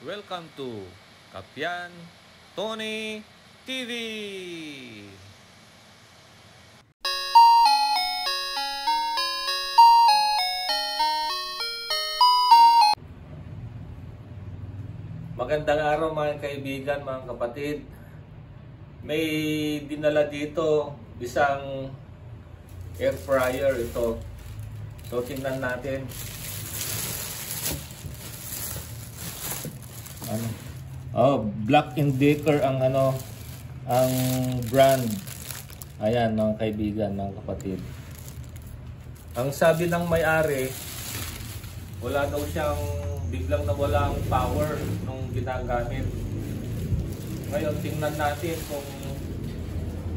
Welcome to Kapian Tony TV. Magandang araw mga kaibigan, mga kapatid. May dinala dito isang air fryer ito. So tingnan natin. Black & Decker ang ang brand. Ayan mga kaibigan, mga kapatid. Ang sabi ng may-ari, wala daw siyang biglang nawala ang power nung ginagamit. Ngayon tingnan natin kung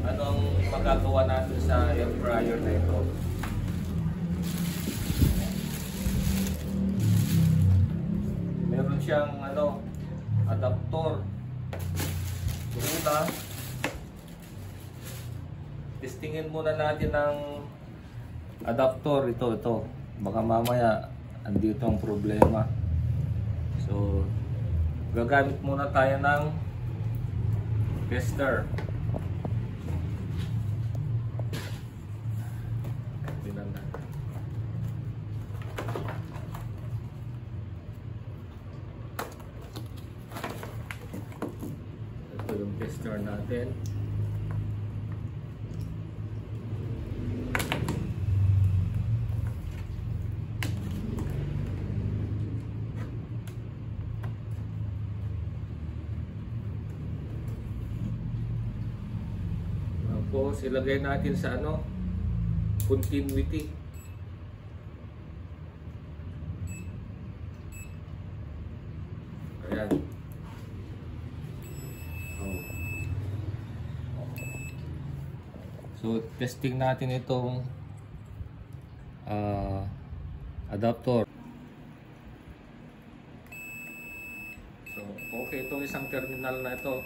anong magagawa natin sa air fryer na ito. Meron siyang adaptor. Una, testingin muna natin ang adaptor. Ito. Baka mamaya andito ang problema. So, gagamit muna tayo ng tester. Tingnan natin. Ito yung tester natin. Tapos ilagay natin sa continuity. Ayan. So testing natin itong adapter. So okay itong isang terminal na ito.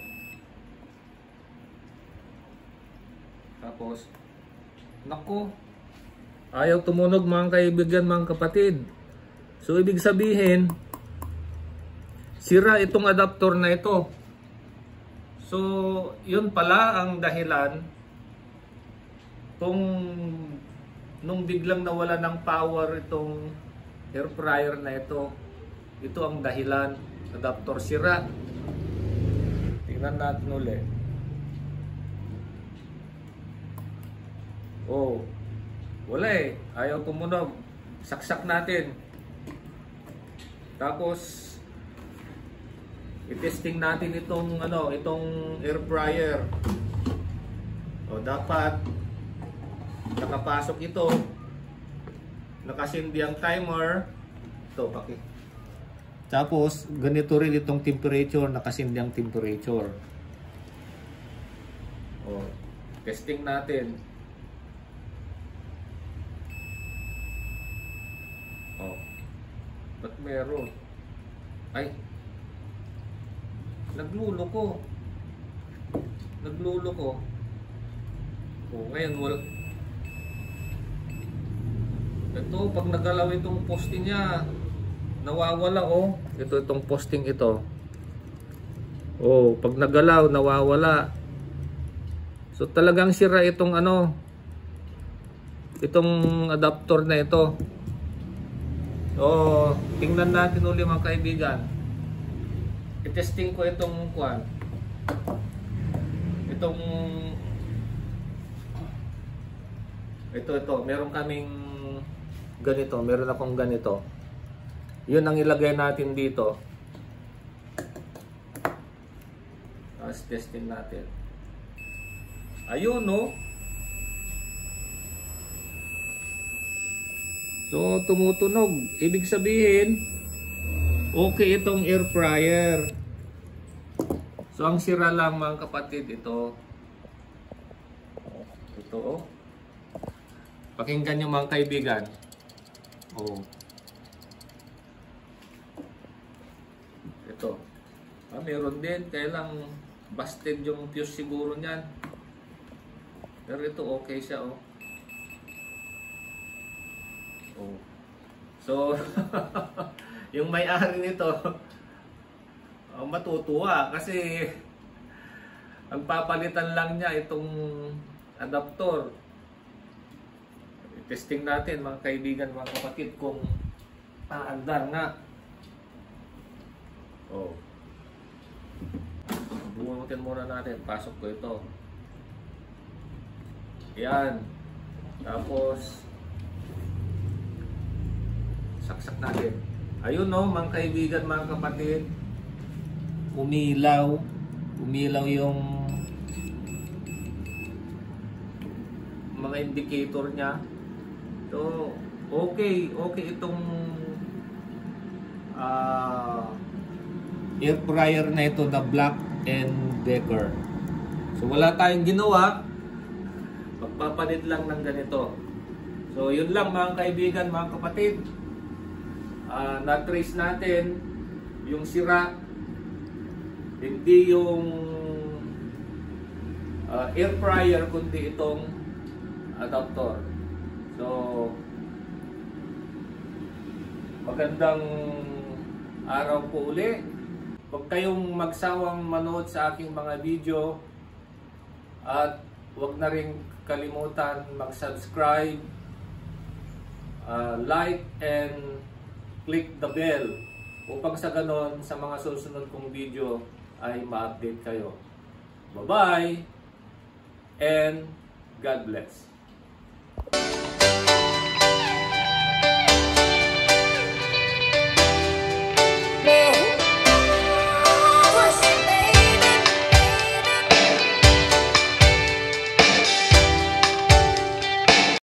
Tapos, naku, ayaw tumunog mga kaibigan, mga kapatid. So, ibig sabihin, sira itong adapter na ito. So, yun pala ang dahilan kung nung biglang nawala ng power itong air fryer na ito. Ito ang dahilan, adapter sira. Tingnan natin ulit. Oh, wala eh. Ayaw tumunog. Saksak natin. Tapos i-testing natin itong air fryer. O dapat nakapasok ito. Nakasindi ang timer. Ito, Tapos ganito rin itong temperature, nakasindi ang temperature. O, testing natin. Oh, ba't meron? Ay, nagluloko. Oh, ngayon wala. Ito, pag nagalaw itong posting niya, nawawala oh. Itong posting ito. Oh, pag nagalaw, nawawala. So talagang sira itong itong adapter na ito. So, tingnan natin ulit mga kaibigan. I-testing ko itong ito. Meron kaming ganito. Meron akong ganito. Yun ang ilagay natin dito. Tapos testing natin. Ayun no. So, tumutunog. Ibig sabihin, okay itong air fryer. So, ang sira lang mga kapatid, ito. Ito, oh. Pakinggan nyo mga kaibigan. Oh. Ito. Meron din. Kaya lang, busted yung fuse siguro niyan. Pero ito, okay siya, oh. Oh. So, yung may-ari nito, matutuwa kasi ang papalitan lang niya itong adapter. Testing natin mga kaibigan, mga kapatid, kung aandar nga. Oh. Bunutin muna natin. Pasok ko ito. Yan. Tapos saksak natin. Ayun no, mga kaibigan, mga kapatid. Umilaw. Umilaw yung mga indicator niya. So, okay itong air fryer na ito na Black & Decker. So, wala tayong ginawa. Magpapalit lang ng ganito. So, yun lang mga kaibigan, mga kapatid. Na-trace natin yung sira. Hindi yung air fryer, kundi itong adapter. So, magandang araw po uli. Huwag kayong magsawang manood sa aking mga video at huwag na rin kalimutan mag-subscribe, like, and click the bell upang sa ganon sa mga susunod kong video ay ma-update kayo. Bye-bye and God bless.